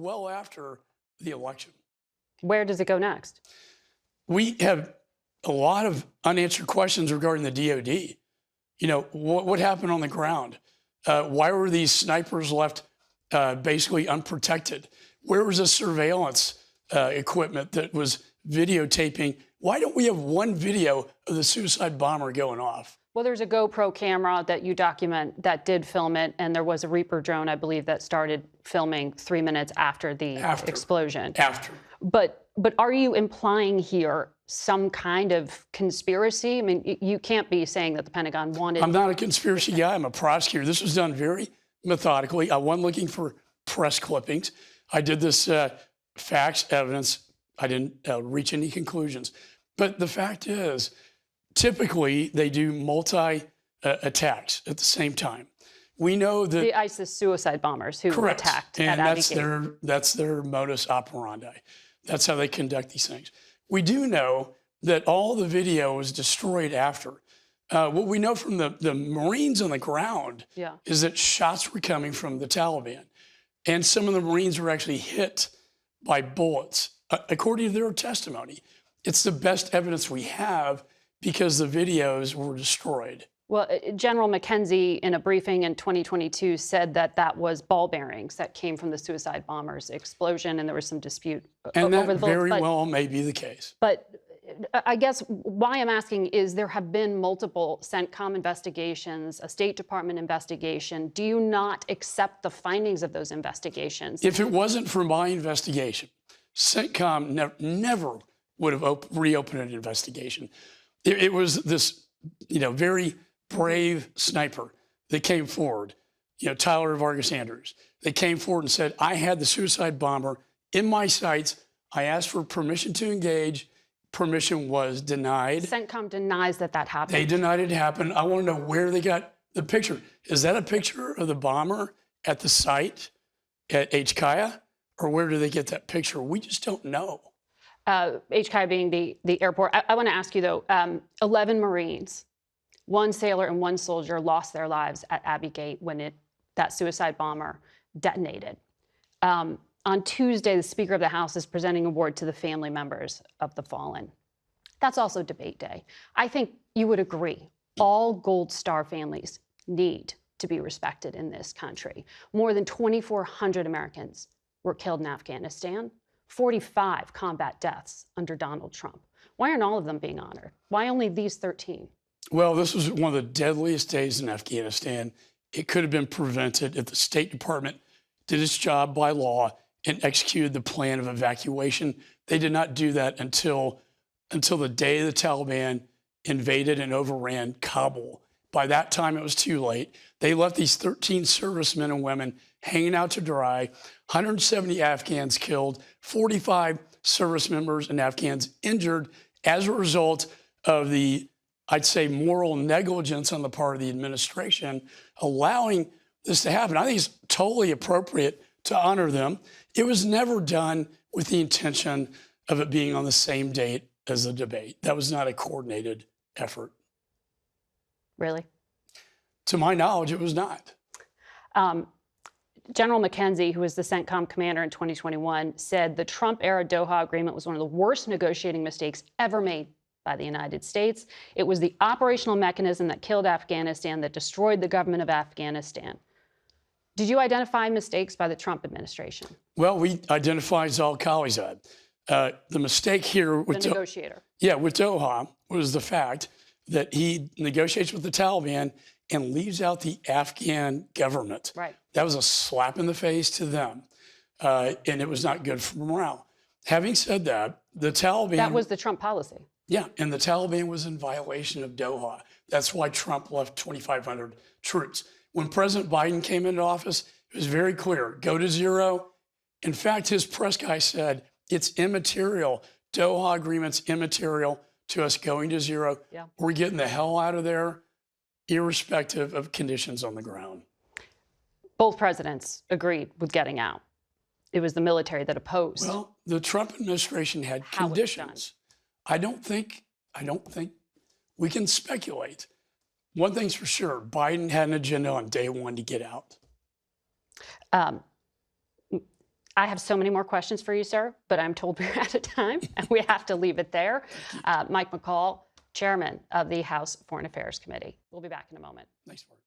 well after the election. Where does it go next? We have a lot of unanswered questions regarding the DOD. You know, what happened on the ground? Why were these snipers left basically unprotected? Where was the surveillance equipment that was videotaping? Why don't we have one video of the suicide bomber going off? Well, there's a GoPro camera that you document that did film it, and there was a Reaper drone, I believe, that started filming 3 minutes after the explosion. But are you implying here some kind of conspiracy? I mean, you can't be saying that the Pentagon wanted... I'm not a conspiracy guy. I'm a prosecutor. This was done very methodically. I wasn't looking for press clippings. I did this facts, evidence. I didn't reach any conclusions. But the fact is, typically, they do multi-attacks at the same time. We know that... The ISIS suicide bombers who attacked at Abbey Gate. That's their modus operandi. That's how they conduct these things. We do know that all the video was destroyed after. What we know from the Marines on the ground is that shots were coming from the Taliban. And some of the Marines were actually hit by bullets. According to their testimony, it's the best evidence we have because the videos were destroyed. Well, General McKenzie, in a briefing in 2022, said that that was ball bearings that came from the suicide bomber's explosion, and there was some dispute over the bullets. And that very well may be the case. But I guess why I'm asking is there have been multiple CENTCOM investigations, a State Department investigation. Do you not accept the findings of those investigations? If it wasn't for my investigation, CENTCOM never would have reopened an investigation. It was this, very brave sniper that came forward, Tyler Vargas Andrews. They came forward and said, I had the suicide bomber in my sights. I asked for permission to engage. Permission was denied. CENTCOM denies that happened. They denied it happened. I want to know where they got the picture. Is that a picture of the bomber at the site at HKIA? Or where do they get that picture? We just don't know. HKIA being the airport. I want to ask you, though, 11 Marines, 1 sailor and 1 soldier lost their lives at Abbey Gate when that suicide bomber detonated. On Tuesday, the Speaker of the House is presenting an award to the family members of the fallen. That's also debate day. I think you would agree all Gold Star families need to be respected in this country. More than 2,400 Americans were killed in Afghanistan, 45 combat deaths under Donald Trump. Why aren't all of them being honored? Why only these 13? Well, this was one of the deadliest days in Afghanistan. It could have been prevented if the State Department did its job by law and executed the plan of evacuation. They did not do that until the day the Taliban invaded and overran Kabul. By that time, it was too late. They left these 13 servicemen and women hanging out to dry, 170 Afghans killed, 45 service members and Afghans injured as a result of the, I'd say, moral negligence on the part of the administration allowing this to happen. I think it's totally appropriate to honor them. It was never done with the intention of it being on the same date as the debate. That was not a coordinated effort. Really? To my knowledge, it was not. General McKenzie, who was the CENTCOM commander in 2021, said the Trump-era Doha agreement was one of the worst negotiating mistakes ever made by the United States. It was the operational mechanism that killed Afghanistan, that destroyed the government of Afghanistan. Did you identify mistakes by the Trump administration? Well, we identified Zal Khalilzad. The mistake here with the negotiator. With Doha was the fact that he negotiates with the Taliban and leaves out the Afghan government. Right. That was a slap in the face to them, and it was not good for morale. Having said that, the Taliban... That was the Trump policy. Yeah, and the Taliban was in violation of Doha. That's why Trump left 2,500 troops. When President Biden came into office, it was very clear, go to zero. In fact, his press guy said, it's immaterial. Doha agreement's immaterial to us going to zero. Yeah. We're getting the hell out of there, irrespective of conditions on the ground. Both presidents agreed with getting out. It was the military that opposed. Well, the Trump administration had conditions. I don't think we can speculate. One thing's for sure, Biden had an agenda on day one to get out. I have so many more questions for you, sir, but I'm told we're out of time and we have to leave it there. Mike McCall, Chairman of the House Foreign Affairs Committee. We'll be back in a moment. Nice work.